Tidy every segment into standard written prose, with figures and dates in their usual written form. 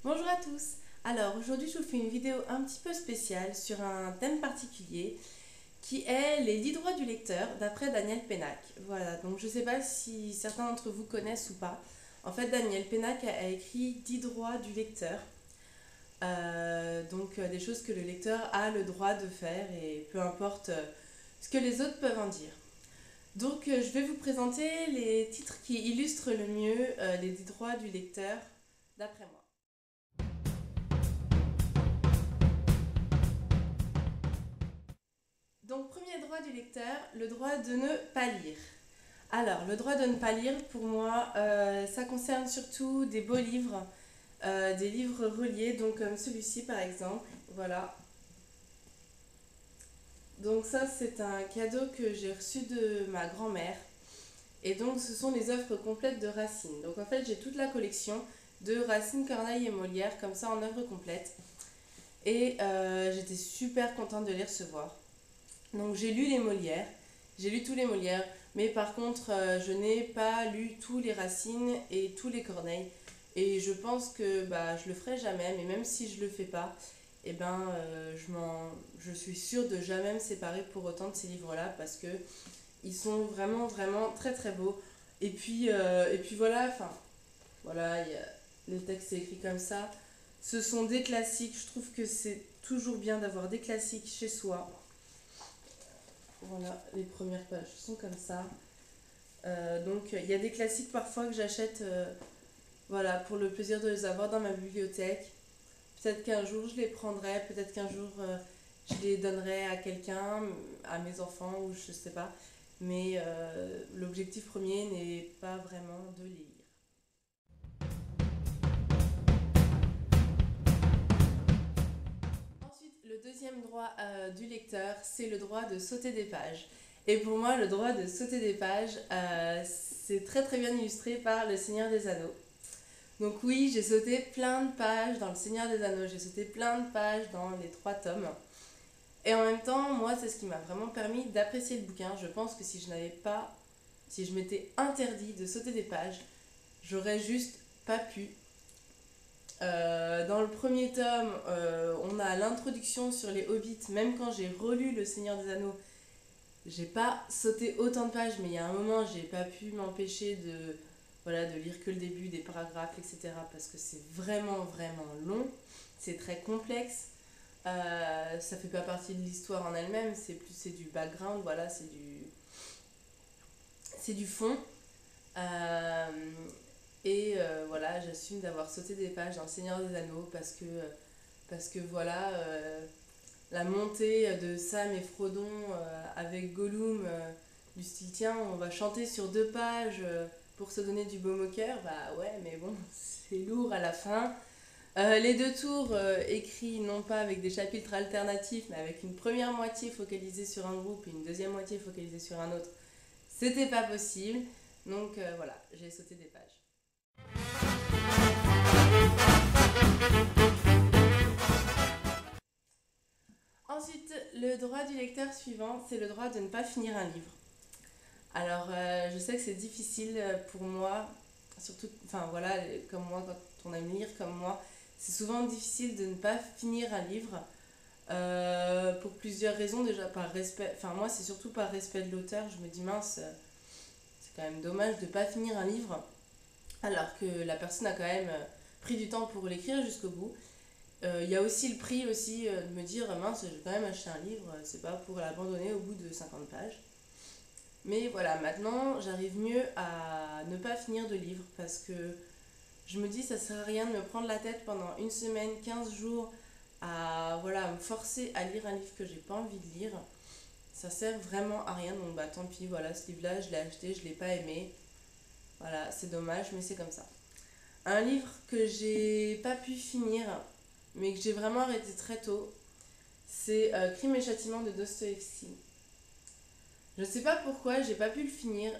Bonjour à tous. Alors aujourd'hui je vous fais une vidéo un petit peu spéciale sur un thème particulier qui est les 10 droits du lecteur d'après Daniel Pénac. Voilà, donc je ne sais pas si certains d'entre vous connaissent ou pas. En fait, Daniel Pénac a écrit 10 droits du lecteur. Des choses que le lecteur a le droit de faire et peu importe ce que les autres peuvent en dire. Je vais vous présenter les titres qui illustrent le mieux les 10 droits du lecteur d'après moi. Donc, premier droit du lecteur, le droit de ne pas lire. Alors, le droit de ne pas lire, pour moi, ça concerne surtout des beaux livres, des livres reliés, donc comme celui-ci par exemple. Voilà. Donc ça, c'est un cadeau que j'ai reçu de ma grand-mère. Et donc, ce sont les œuvres complètes de Racine. Donc, en fait, j'ai toute la collection de Racine, Corneille et Molière, comme ça, en œuvre complète. Et j'étais super contente de les recevoir. Donc j'ai lu les Molières, j'ai lu tous les Molières, mais par contre je n'ai pas lu tous les Racines et tous les Corneilles. Et je pense que je le ferai jamais, mais même si je le fais pas, eh ben, je suis sûre de jamais me séparer pour autant de ces livres-là parce que ils sont vraiment vraiment très très beaux. Et puis voilà, enfin voilà, le texte est écrit comme ça. Ce sont des classiques, je trouve que c'est toujours bien d'avoir des classiques chez soi. Voilà, les premières pages sont comme ça. Il y a des classiques parfois que j'achète voilà, pour le plaisir de les avoir dans ma bibliothèque. Peut-être qu'un jour je les prendrai, peut-être qu'un jour je les donnerai à quelqu'un, à mes enfants ou je sais pas. Mais l'objectif premier n'est pas vraiment de les lire. Ensuite, le deuxième droit du lecteur, c'est le droit de sauter des pages. Et pour moi, le droit de sauter des pages, c'est très très bien illustré par Le Seigneur des Anneaux. Donc oui, j'ai sauté plein de pages dans Le Seigneur des Anneaux, j'ai sauté plein de pages dans les 3 tomes. Et en même temps, moi, c'est ce qui m'a vraiment permis d'apprécier le bouquin. Je pense que si je m'étais interdit de sauter des pages, j'aurais juste pas pu. Dans le premier tome, on a l'introduction sur les hobbits. Même quand j'ai relu Le Seigneur des Anneaux, j'ai pas sauté autant de pages, mais il y a un moment, j'ai pas pu m'empêcher de lire que le début des paragraphes, etc. Parce que c'est vraiment, vraiment long. C'est très complexe. Ça fait pas partie de l'histoire en elle-même, c'est du background, voilà, c'est du fond. Euh, voilà, j'assume d'avoir sauté des pages dans Le Seigneur des Anneaux parce que voilà, la montée de Sam et Frodon avec Gollum, du style tiens, on va chanter sur 2 pages pour se donner du baume au cœur, bah ouais, mais bon, c'est lourd à la fin. Les 2 tours écrits non pas avec des chapitres alternatifs, mais avec une première moitié focalisée sur un groupe et une deuxième moitié focalisée sur un autre, c'était pas possible. Donc voilà, j'ai sauté des pages. Ensuite, le droit du lecteur suivant, c'est le droit de ne pas finir un livre. Alors, je sais que c'est difficile pour moi, surtout, enfin voilà, comme moi, quand on aime lire comme moi, c'est souvent difficile de ne pas finir un livre pour plusieurs raisons. Déjà, par respect, enfin moi, c'est surtout par respect de l'auteur. Je me dis, mince, c'est quand même dommage de ne pas finir un livre, alors que la personne a quand même pris du temps pour l'écrire jusqu'au bout. Il y a aussi le prix aussi de me dire mince, j'ai quand même acheté un livre, c'est pas pour l'abandonner au bout de 50 pages. Mais voilà, maintenant j'arrive mieux à ne pas finir de livre parce que je me dis ça sert à rien de me prendre la tête pendant une semaine, 15 jours à me forcer à lire un livre que j'ai pas envie de lire. Ça sert vraiment à rien, donc tant pis, voilà, ce livre-là je l'ai acheté, je l'ai pas aimé. Voilà, c'est dommage, mais c'est comme ça. Un livre que j'ai pas pu finir, mais que j'ai vraiment arrêté très tôt, c'est Crime et Châtiment de Dostoïevski. Je sais pas pourquoi j'ai pas pu le finir.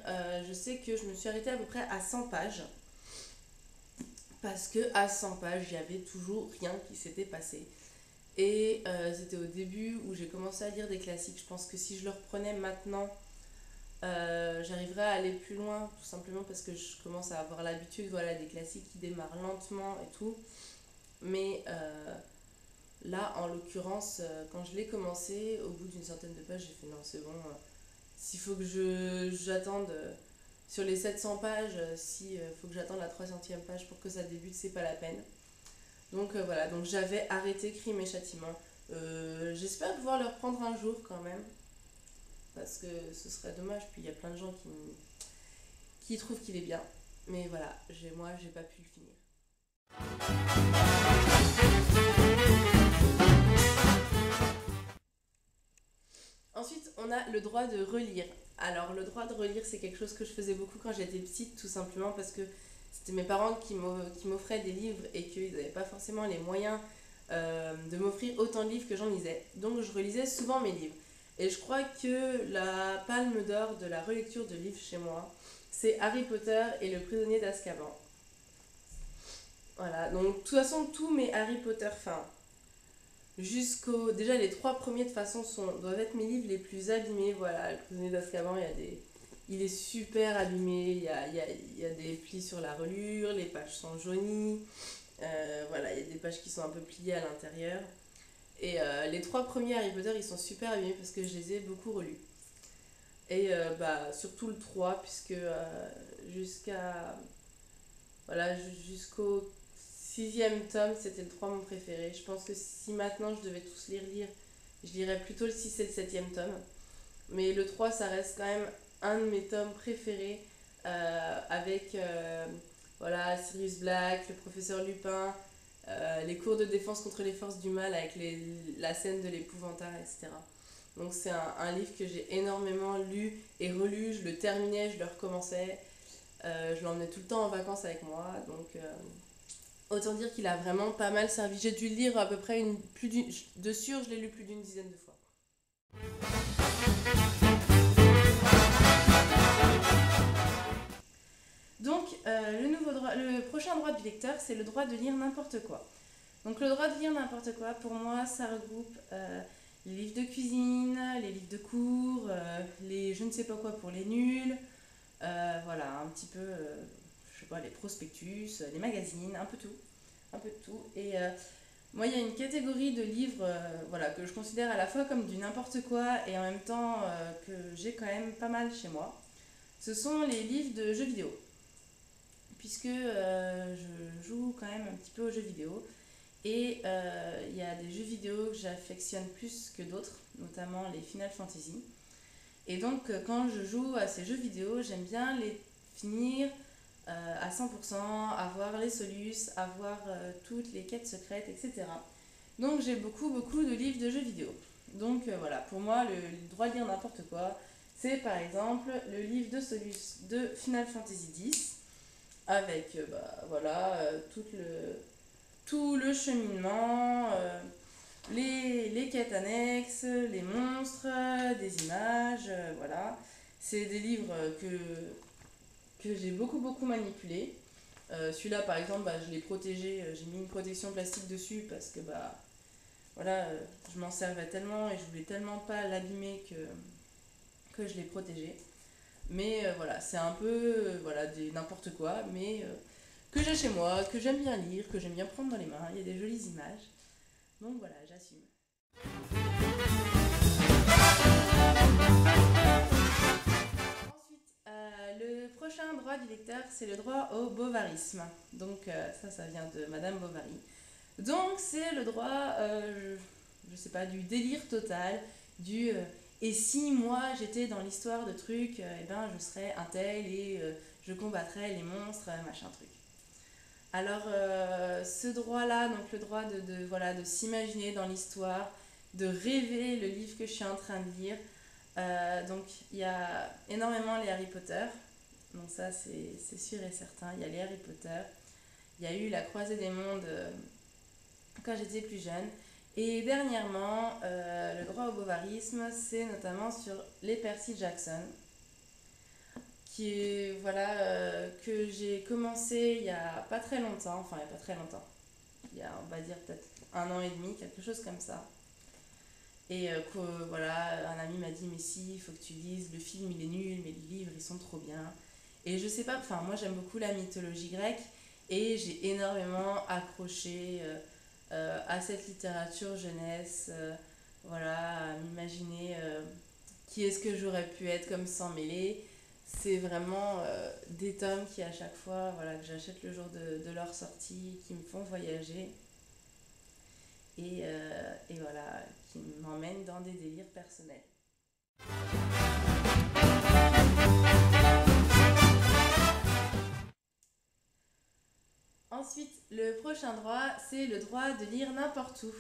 Je sais que je me suis arrêtée à peu près à 100 pages. Parce que à 100 pages, il y avait toujours rien qui s'était passé. Et c'était au début où j'ai commencé à lire des classiques. Je pense que si je le reprenais maintenant, j'arriverais à aller plus loin, tout simplement parce que je commence à avoir l'habitude, voilà, des classiques qui démarrent lentement et tout. Mais là, en l'occurrence, quand je l'ai commencé, au bout d'une centaine de pages, j'ai fait non, c'est bon. S'il faut que j'attende sur les 700 pages, s'il faut que j'attende la 300e page pour que ça débute, c'est pas la peine. Donc voilà, donc j'avais arrêté Crime et Châtiment. J'espère pouvoir le reprendre un jour quand même, parce que ce serait dommage. Puis il y a plein de gens qui trouvent qu'il est bien. Mais voilà, moi, j'ai pas pu le finir. Ensuite, on a le droit de relire. Alors, le droit de relire, c'est quelque chose que je faisais beaucoup quand j'étais petite, tout simplement parce que c'était mes parents qui m'offraient des livres et qu'ils n'avaient pas forcément les moyens de m'offrir autant de livres que j'en lisais. Donc, je relisais souvent mes livres. Et je crois que la palme d'or de la relecture de livres chez moi, c'est Harry Potter et le prisonnier d'Azkaban. Voilà, donc de toute façon, tous mes Harry Potter, enfin, déjà, les trois premiers, de toute façon, doivent être mes livres les plus abîmés. Voilà, le prisonnier d'Azkaban, il est super abîmé, il y a des plis sur la reliure, les pages sont jaunies. Voilà, il y a des pages qui sont un peu pliées à l'intérieur. Et les trois premiers Harry Potter, ils sont super abîmés parce que je les ai beaucoup relus. Et surtout le 3 puisque jusqu'à voilà, jusqu'au sixième tome, c'était le 3 mon préféré. Je pense que si maintenant je devais tous les relire, je lirais plutôt le 6 et le septième tome. Mais le 3 ça reste quand même un de mes tomes préférés, avec voilà, Sirius Black, le professeur Lupin, les cours de défense contre les forces du mal avec la scène de l'épouvantail, etc. Donc c'est un livre que j'ai énormément lu et relu, je le terminais, je le recommençais. Je l'emmenais tout le temps en vacances avec moi, donc autant dire qu'il a vraiment pas mal servi. J'ai dû le lire à peu près de sûr, je l'ai lu plus d'une dizaine de fois. Donc le prochain droit du lecteur, c'est le droit de lire n'importe quoi. Donc le droit de lire n'importe quoi, pour moi, ça regroupe les livres de cuisine, les livres de cours, les je ne sais pas quoi pour les nuls, voilà, un petit peu, je sais pas, les prospectus, les magazines, un peu de tout. Et moi, il y a une catégorie de livres, voilà, que je considère à la fois comme du n'importe quoi et en même temps que j'ai quand même pas mal chez moi. Ce sont les livres de jeux vidéo, puisque je joue quand même un petit peu aux jeux vidéo. Et il y a des jeux vidéo que j'affectionne plus que d'autres, notamment les Final Fantasy. Et donc, quand je joue à ces jeux vidéo, j'aime bien les finir à 100%, avoir les solus, avoir toutes les quêtes secrètes, etc. Donc, j'ai beaucoup de livres de jeux vidéo. Donc, voilà, pour moi, le droit de lire n'importe quoi, c'est par exemple le livre de solus de Final Fantasy X, avec voilà, tout le cheminement, les quêtes annexes, les monstres, des images, voilà. C'est des livres que j'ai beaucoup manipulés. Celui-là, par exemple, je l'ai protégé, j'ai mis une protection plastique dessus parce que voilà, je m'en servais tellement et je voulais tellement pas l'abîmer que je l'ai protégé. Mais voilà, c'est un peu voilà, n'importe quoi, mais que j'ai chez moi, que j'aime bien lire, que j'aime bien prendre dans les mains. Il y a des jolies images. Donc voilà, j'assume. Ensuite, le prochain droit du lecteur, c'est le droit au bovarisme. Donc ça vient de Madame Bovary. Donc c'est le droit, je sais pas, du délire total, du et si moi j'étais dans l'histoire de trucs, eh ben je serais un tel et je combattrais les monstres, machin truc. Alors ce droit-là, donc le droit voilà, de s'imaginer dans l'histoire, de rêver le livre que je suis en train de lire. Donc il y a énormément les Harry Potter, donc ça c'est sûr et certain, il y a les Harry Potter. Il y a eu la Croisée des Mondes quand j'étais plus jeune. Et dernièrement, le droit au bovarisme, c'est notamment sur les Percy Jackson, qui est, voilà, que j'ai commencé il y a pas très longtemps, enfin il y a pas très longtemps, il y a on va dire peut-être 1 an et demi, quelque chose comme ça. Et voilà, un ami m'a dit mais si, il faut que tu lises, le film il est nul, mais les livres ils sont trop bien. Et je sais pas, enfin moi j'aime beaucoup la mythologie grecque, Et j'ai énormément accroché à cette littérature jeunesse, voilà, à m'imaginer qui est-ce que j'aurais pu être comme sans mêler. C'est vraiment des tomes qui à chaque fois voilà, que j'achète le jour de leur sortie, qui me font voyager et voilà, qui m'emmènent dans des délires personnels. Ensuite, le prochain droit, c'est le droit de lire n'importe où.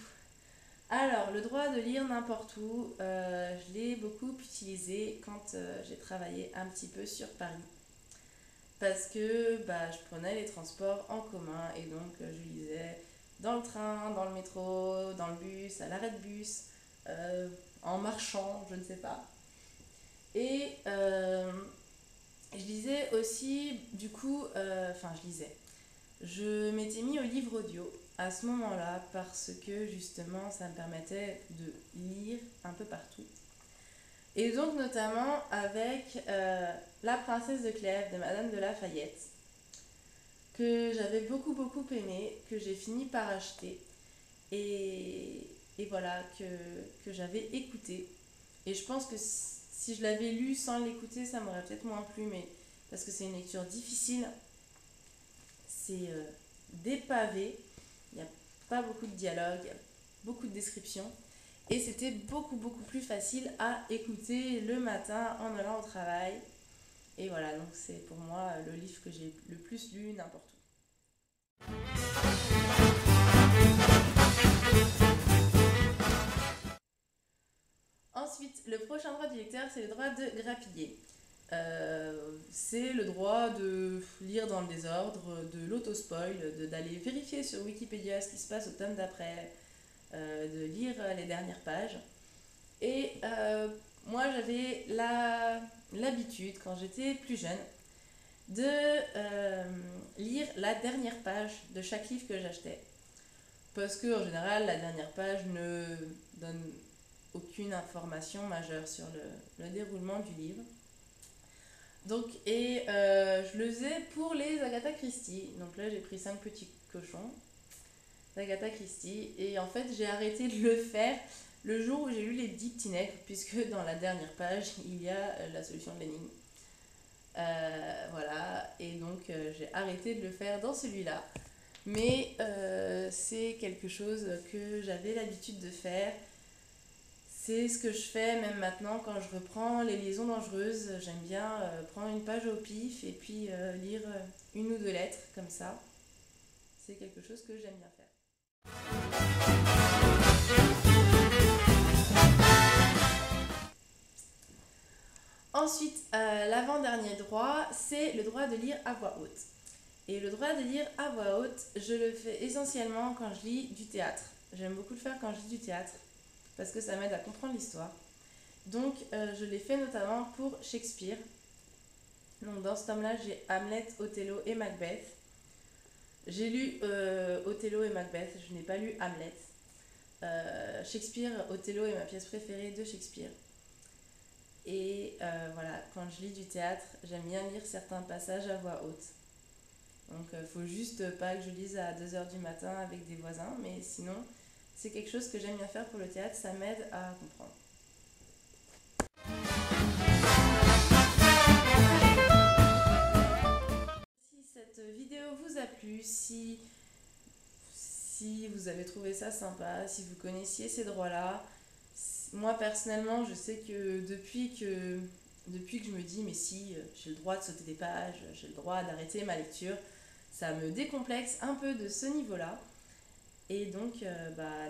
Alors, le droit de lire n'importe où, je l'ai beaucoup utilisé quand j'ai travaillé un petit peu sur Paris. Parce que je prenais les transports en commun et donc je lisais dans le train, dans le métro, dans le bus, à l'arrêt de bus, en marchant, je ne sais pas. Et je lisais aussi, du coup, je lisais. Je m'étais mis au livre audio à ce moment-là parce que justement ça me permettait de lire un peu partout. Et donc notamment avec La princesse de Clèves de Madame de Lafayette, que j'avais beaucoup aimé, que j'ai fini par acheter et voilà, que j'avais écouté. Et je pense que si je l'avais lu sans l'écouter, ça m'aurait peut-être moins plu, mais parce que c'est une lecture difficile, c'est des pavés, il n'y a pas beaucoup de dialogue, il y a beaucoup de descriptions. Et c'était beaucoup plus facile à écouter le matin en allant au travail. Et voilà, donc c'est pour moi le livre que j'ai le plus lu n'importe où. Ensuite, le prochain droit du lecteur, c'est le droit de grappiller. C'est le droit de lire dans le désordre, de l'autospoil, d'aller vérifier sur Wikipédia ce qui se passe au tome d'après, de lire les dernières pages. Et moi, j'avais l'habitude, quand j'étais plus jeune, de lire la dernière page de chaque livre que j'achetais. Parce qu'en général, la dernière page ne donne aucune information majeure sur le déroulement du livre. Donc, je le faisais pour les Agatha Christie. Donc là, j'ai pris 5 petits cochons d'Agatha Christie. Et en fait, j'ai arrêté de le faire le jour où j'ai lu Les 10 petits nègres, puisque dans la dernière page, il y a la solution de l'énigme. Voilà, et donc j'ai arrêté de le faire dans celui-là. Mais c'est quelque chose que j'avais l'habitude de faire. C'est ce que je fais même maintenant quand je reprends les liaisons dangereuses. J'aime bien prendre une page au pif et puis lire une ou deux lettres comme ça. C'est quelque chose que j'aime bien faire. Ensuite, l'avant-dernier droit, c'est le droit de lire à voix haute. Et le droit de lire à voix haute, je le fais essentiellement quand je lis du théâtre. J'aime beaucoup le faire quand je lis du théâtre, parce que ça m'aide à comprendre l'histoire. Donc je l'ai fait notamment pour Shakespeare. Donc dans ce tome-là, j'ai Hamlet, Othello et Macbeth. J'ai lu Othello et Macbeth, je n'ai pas lu Hamlet. Shakespeare, Othello est ma pièce préférée de Shakespeare. Et voilà, quand je lis du théâtre, j'aime bien lire certains passages à voix haute. Donc faut juste pas que je lise à 2h du matin avec des voisins, mais sinon c'est quelque chose que j'aime bien faire pour le théâtre, ça m'aide à comprendre. Si cette vidéo vous a plu, si vous avez trouvé ça sympa, si vous connaissiez ces droits-là, moi personnellement je sais que depuis que je me dis mais si j'ai le droit de sauter des pages, j'ai le droit d'arrêter ma lecture, ça me décomplexe un peu de ce niveau-là. Et donc,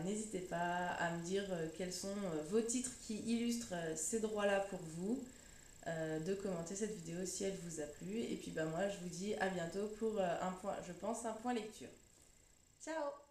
n'hésitez pas à me dire quels sont vos titres qui illustrent ces droits-là pour vous, de commenter cette vidéo si elle vous a plu. Et puis moi, je vous dis à bientôt pour un point lecture. Ciao!